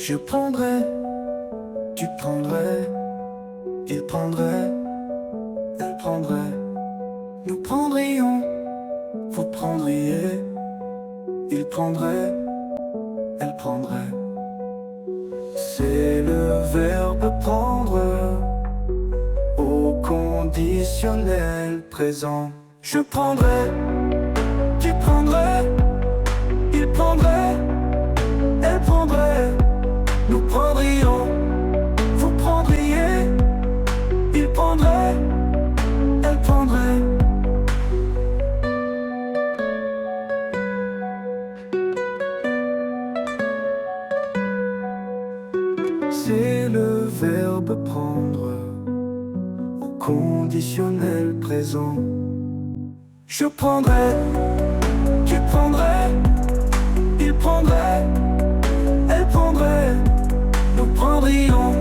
Je prendrai, tu prendrais, il prendrait, elle prendrait. Nous prendrions, vous prendriez, il prendrait, elle prendrait. C'est le verbe prendre au conditionnel présent. Je prendrai, tu prendrais, il prendrait, elle prendrait. Nous prendrions, vous prendriez, il prendrait, elle prendrait. C'est le verbe prendre au conditionnel présent. Je prendrai, tu prendrais, il prendrait, elle prendrait. Nous prendrions,